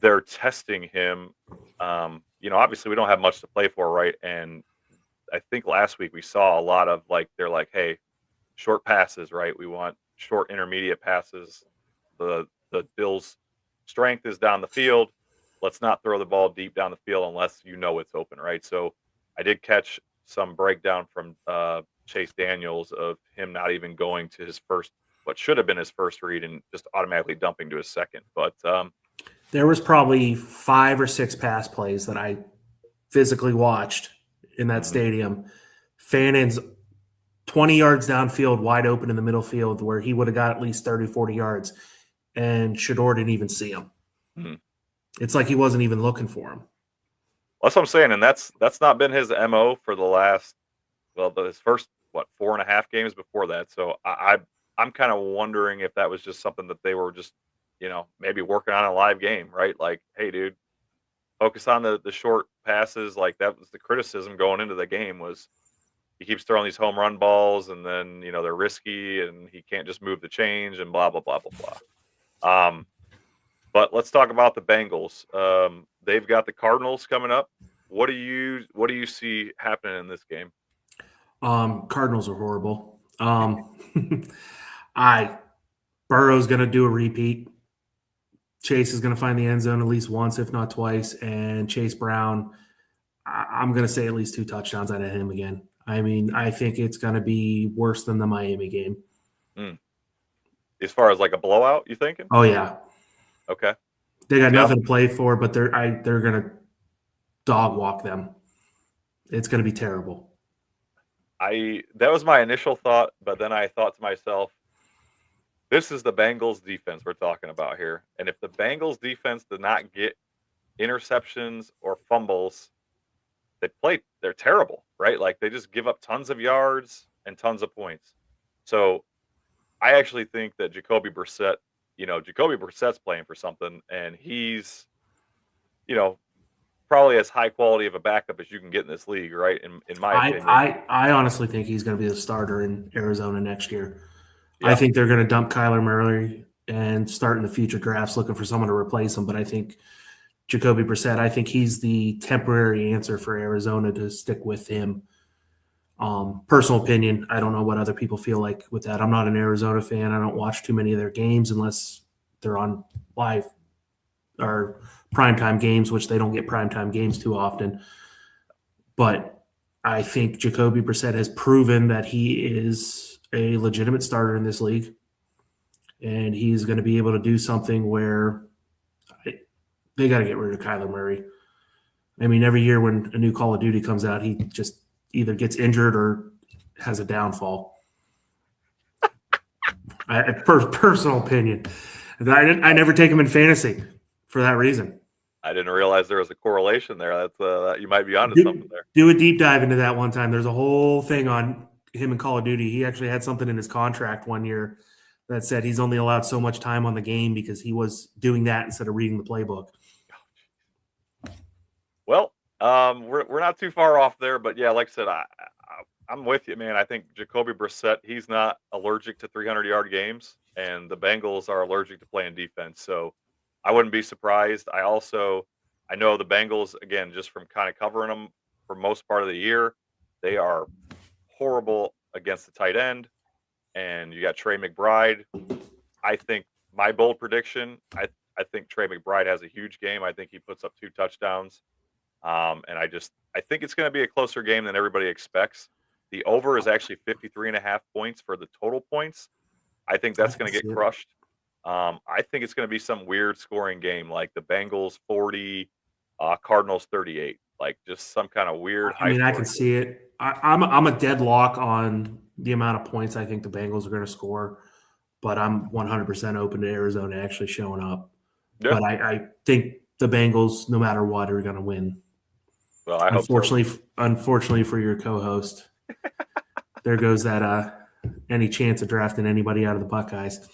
they're testing him. Obviously we don't have much to play for, right? And I think last week we saw a lot of they're like, hey, short passes, right? We want short intermediate passes. The Bills' strength is down the field. Let's not throw the ball deep down the field unless it's open, right? So I did catch some breakdown from Chase Daniels of him not even going to his first, what should have been his first read, and just automatically dumping to his second. But there was probably 5 or 6 pass plays that I physically watched in that stadium. Fannon's 20 yards downfield, wide open in the middle field, where he would have got at least 30, 40 yards, and Shador didn't even see him. Mm-hmm. It's like he wasn't even looking for him. That's what I'm saying, and that's not been his MO for the last, his first 4.5 games before that. So I'm kind of wondering if that was just something that they were just maybe working on a live game, right? Like, hey, dude, focus on the short passes. Like, that was the criticism going into the game was, he keeps throwing these home run balls, and then they're risky, and he can't just move the change, and blah blah blah blah blah. But let's talk about the Bengals. They've got the Cardinals coming up. What do you see happening in this game? Cardinals are horrible. Burrow's going to do a repeat. Chase is going to find the end zone at least once, if not twice. And Chase Brown, I'm going to say at least 2 touchdowns out of him again. I mean, I think it's going to be worse than the Miami game. As far as like a blowout, you thinking? Oh, yeah. Okay. They got nothing to play for, but they're going to dog walk them. It's going to be terrible. That was my initial thought, but then I thought to myself, this is the Bengals defense we're talking about here. And if the Bengals defense did not get interceptions or fumbles, they're terrible, right? Like they just give up tons of yards and tons of points. So I actually think that Jacoby Brissett's playing for something, and he's, probably as high quality of a backup as you can get in this league, right? In my opinion. I honestly think he's going to be the starter in Arizona next year. Yeah. I think they're going to dump Kyler Murray and start in the future drafts looking for someone to replace him. But I think Jacoby Brissett, I think he's the temporary answer for Arizona to stick with him. Personal opinion, I don't know what other people feel like with that. I'm not an Arizona fan. I don't watch too many of their games unless they're on live or primetime games, which they don't get primetime games too often. But I think Jacoby Brissett has proven that he is a legitimate starter in this league, and he's going to be able to do something where they got to get rid of Kyler Murray. I mean, every year when a new Call of Duty comes out, he just either gets injured or has a downfall. Personal opinion. I never take him in fantasy for that reason. I didn't realize there was a correlation there. That's you might be onto something there. Do a deep dive into that one time. There's a whole thing on him in Call of Duty. He actually had something in his contract one year that said he's only allowed so much time on the game because he was doing that instead of reading the playbook. Well, we're not too far off there, but yeah, like I said, I'm with you, man. I think Jacoby Brissett, he's not allergic to 300-yard games, and the Bengals are allergic to playing defense. So I wouldn't be surprised. I know the Bengals, again, just from kind of covering them for most part of the year, they are horrible against the tight end. And you got Trey McBride. I think my bold prediction, I think Trey McBride has a huge game. I think he puts up 2 touchdowns. And I think it's going to be a closer game than everybody expects. The over is actually 53.5 points for the total points. I think that's going to get crushed. I think it's going to be some weird scoring game, like the Bengals 40, Cardinals 38, like just some kind of weird. I mean, I can see it. I'm a deadlock on the amount of points I think the Bengals are going to score, but I'm 100% open to Arizona actually showing up. Yeah. But I think the Bengals, no matter what, are going to win. Well, I hope so. Unfortunately for your co-host, there goes that any chance of drafting anybody out of the Buckeyes.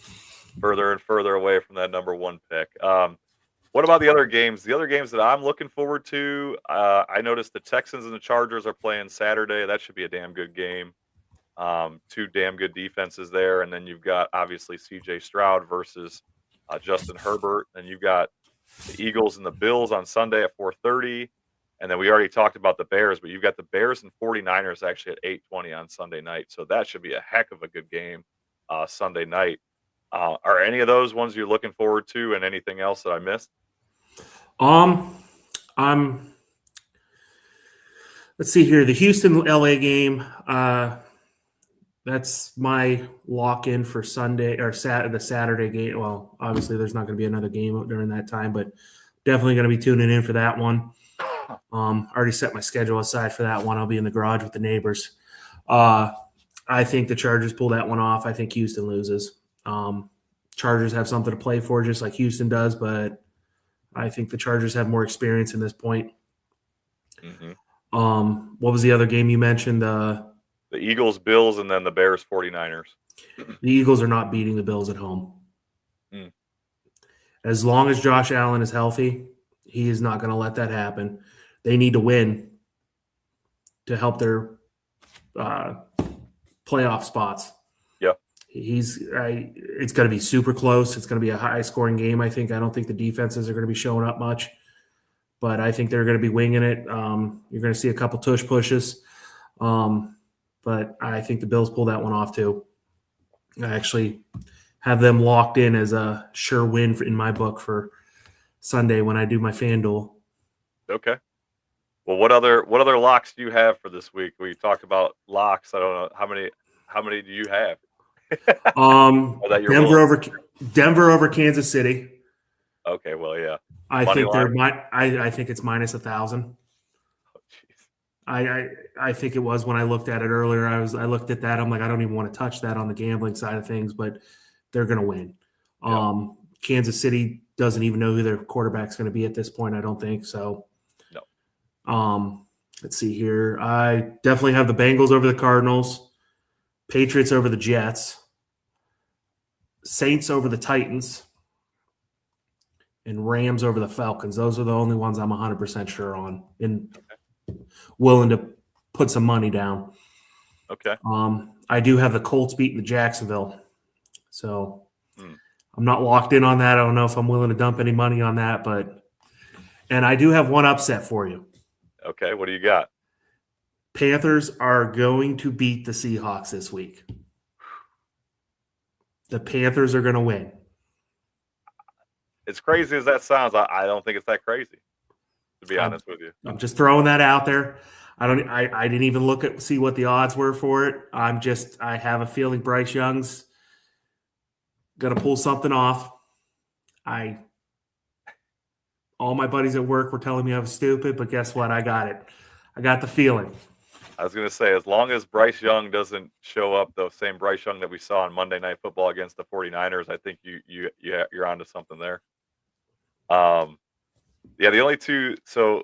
Further and further away from that number 1 pick. What about the other games? The other games that I'm looking forward to, I noticed the Texans and the Chargers are playing Saturday. That should be a damn good game. 2 damn good defenses there. And then you've got, obviously, C.J. Stroud versus Justin Herbert. And you've got the Eagles and the Bills on Sunday at 4:30. And then we already talked about the Bears, but you've got the Bears and 49ers actually at 8:20 on Sunday night. So that should be a heck of a good game Sunday night. Are any of those ones you're looking forward to, and anything else that I missed? Let's see here. The Houston-LA game, that's my lock-in for Sunday or the Saturday game. Well, obviously there's not going to be another game during that time, but definitely going to be tuning in for that one. Already set my schedule aside for that one. I'll be in the garage with the neighbors. I think the Chargers pull that one off. I think Houston loses. Chargers have something to play for, just like Houston does, but I think the Chargers have more experience in this point. Mm-hmm. What was the other game you mentioned? The Eagles, Bills, and then the Bears, 49ers. The Eagles are not beating the Bills at home. As long as Josh Allen is healthy, he is not going to let that happen. They need to win to help their playoff spots. Yeah. It's going to be super close. It's going to be a high scoring game. I don't think the defenses are going to be showing up much, but I think they're going to be winging it. You're going to see a couple tush pushes. But I think the Bills pull that one off too. I actually have them locked in as a sure win in my book for Sunday when I do my FanDuel. Okay. Well, what other locks do you have for this week? We talked about locks. I don't know how many do you have? Denver over Kansas City. Okay, well, yeah. I think it's minus 1,000. Oh, jeez. I think it was when I looked at it earlier. I looked at that. I'm like, I don't even want to touch that on the gambling side of things, but they're going to win. Yeah. Kansas City doesn't even know who their quarterback's going to be at this point. I don't think so. No. Let's see here. I definitely have the Bengals over the Cardinals, Patriots over the Jets, Saints over the Titans, and Rams over the Falcons. Those are the only ones I'm 100% sure on and willing to put some money down. Okay. I do have the Colts beating the Jacksonville. So I'm not locked in on that. I don't know if I'm willing to dump any money on that, and I do have one upset for you. Okay, what do you got? Panthers are going to beat the Seahawks this week. The Panthers are going to win. As crazy as that sounds, I don't think it's that crazy, to be honest with you. I'm just throwing that out there. I didn't even see what the odds were for it. I have a feeling Bryce Young's going to pull something off. All my buddies at work were telling me I was stupid, but guess what? I got it. I got the feeling. I was going to say, as long as Bryce Young doesn't show up, the same Bryce Young that we saw on Monday Night Football against the 49ers, I think you're onto something there. Yeah, the only two. So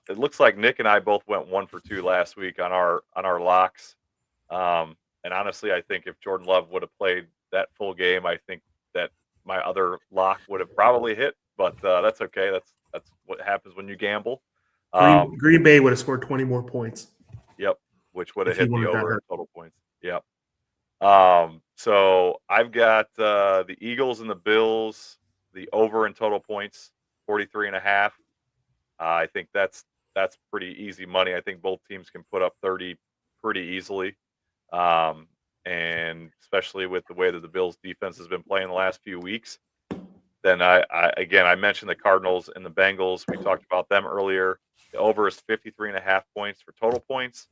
it looks like Nick and I both went 1 for 2 last week on our locks. And honestly, I think if Jordan Love would have played that full game, I think that my other lock would have probably hit. But that's okay. That's what happens when you gamble. Green Bay would have scored 20 more points. Yep, which would have hit the over in total points. Yep. So I've got the Eagles and the Bills, the over in total points, 43.5. I think that's pretty easy money. I think both teams can put up 30 pretty easily. And especially with the way that the Bills defense has been playing the last few weeks. Then I mentioned the Cardinals and the Bengals. We talked about them earlier. The over is 53.5 points for total points.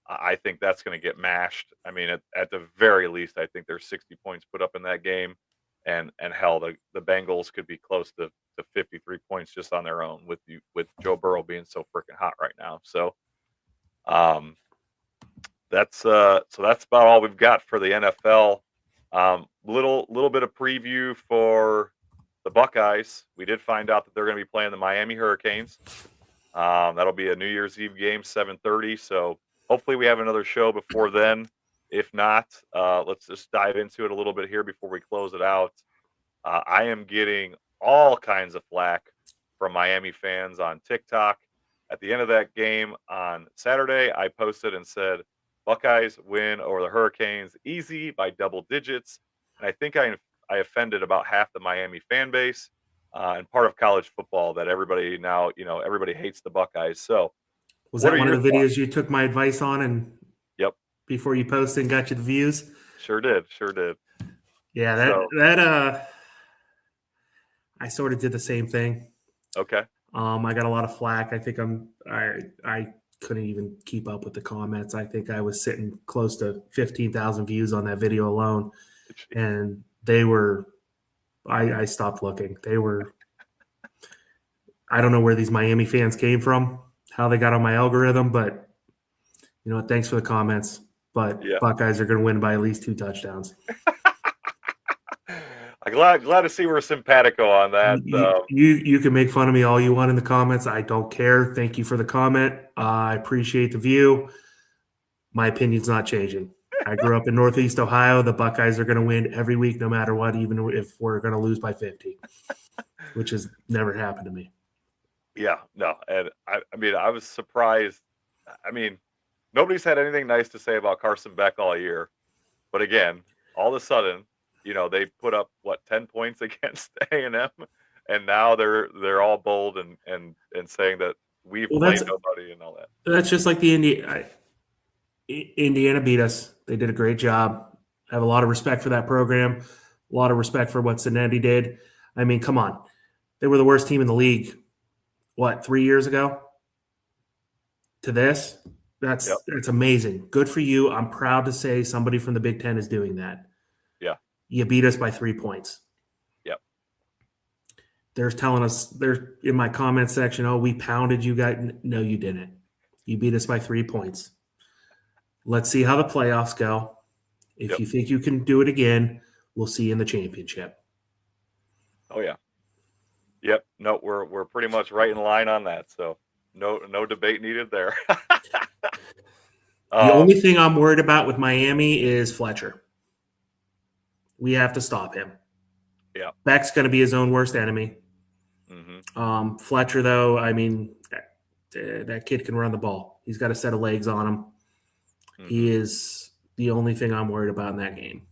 I think that's going to get mashed. I mean, at the very least, I think there's 60 points put up in that game. And hell, the Bengals could be close to 53 points just on their own with Joe Burrow being so freaking hot right now. So that's about all we've got for the NFL. Little bit of preview for the Buckeyes. We did find out that they're going to be playing the Miami Hurricanes. That'll be a New Year's Eve game, 7:30. So hopefully we have another show before then. If not, let's just dive into it a little bit here before we close it out. I am getting all kinds of flack from Miami fans on TikTok. At the end of that game on Saturday, I posted and said, Buckeyes win over the Hurricanes easy by double digits. And I think I offended about half the Miami fan base and part of college football that everybody now, everybody hates the Buckeyes. So was that one of the videos you took my advice on and yep, before you posted and got you the views? Sure did. Yeah, I sort of did the same thing. Okay. I got a lot of flack. I think I couldn't even keep up with the comments. I think I was sitting close to 15,000 views on that video alone. And they were, I stopped looking. They were, I don't know where these Miami fans came from, how they got on my algorithm, but you know what? Thanks for the comments. But yeah. Buckeyes are going to win by at least 2 touchdowns. I'm glad to see we're simpatico on that. You can make fun of me all you want in the comments. I don't care. Thank you for the comment. I appreciate the view. My opinion's not changing. I grew up in Northeast Ohio. The Buckeyes are going to win every week, no matter what, even if we're going to lose by 50, which has never happened to me. Yeah, no. And I mean, I was surprised. I mean, nobody's had anything nice to say about Carson Beck all year. But again, all of a sudden, they put up 10 points against A&M, and now they're all bold and saying that we've played nobody and all that. That's just like the Indiana beat us. They did a great job. I have a lot of respect for that program. A lot of respect for what Zanetti did. I mean, come on. They were the worst team in the league, 3 years ago? To this? That's amazing. Good for you. I'm proud to say somebody from the Big Ten is doing that. Yeah. You beat us by 3 points. Yep. They're telling us, they're in my comment section, oh, we pounded you guys. No, you didn't. You beat us by 3 points. Let's see how the playoffs go. If you think you can do it again, we'll see you in the championship. Oh, yeah. Yep. No, we're pretty much right in line on that. So no debate needed there. The only thing I'm worried about with Miami is Fletcher. We have to stop him. Yeah. Beck's going to be his own worst enemy. Mm-hmm. Fletcher, though, I mean, that kid can run the ball. He's got a set of legs on him. Mm-hmm. He is the only thing I'm worried about in that game.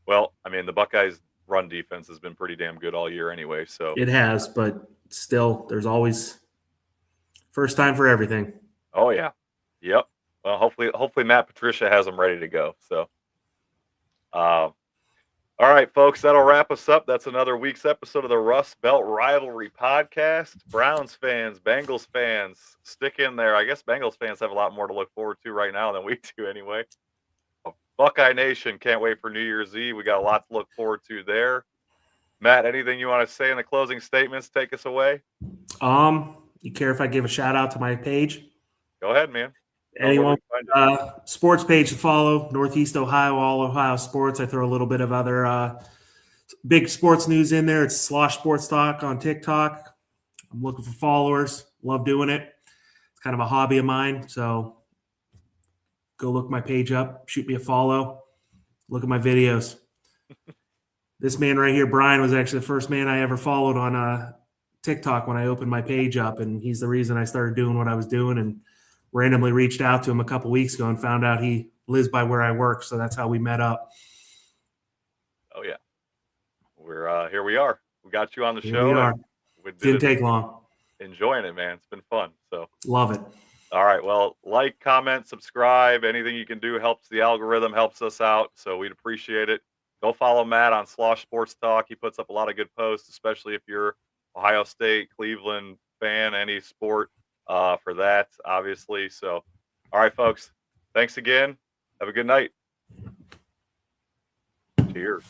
Well, I mean, the Buckeyes' run defense has been pretty damn good all year anyway. So it has, but still, there's always first time for everything. Oh, yeah. Yep. Well, hopefully Matt Patricia has them ready to go. So, all right, folks, that'll wrap us up. That's another week's episode of the Rust Belt Rivalry podcast. Browns fans, Bengals fans, stick in there. I guess Bengals fans have a lot more to look forward to right now than we do anyway. Buckeye Nation, can't wait for New Year's Eve. We got a lot to look forward to there. Matt, anything you want to say in the closing statements? Take us away. You care if I give a shout out to my page? Go ahead, man. Anyone, sports page to follow, Northeast Ohio, all Ohio sports. I throw a little bit of other big sports news in there. It's Slosh Sports Talk on TikTok. I'm looking for followers. Love doing it. It's kind of a hobby of mine. So go look my page up, shoot me a follow, look at my videos. This man right here, Brian, was actually the first man I ever followed on TikTok when I opened my page up, and he's the reason I started doing what I was doing, and randomly reached out to him a couple weeks ago and found out he lives by where I work, so that's how we met up. Oh, yeah. We're here we are. We got you on the show. Here we are. Didn't take long. Enjoying it, man. It's been fun. So love it. All right. Well, like, comment, subscribe. Anything you can do helps the algorithm, helps us out. So we'd appreciate it. Go follow Matt on Slosh Sports Talk. He puts up a lot of good posts, especially if you're Ohio State, Cleveland fan, any sport for that, obviously. So, all right, folks. Thanks again. Have a good night. Cheers.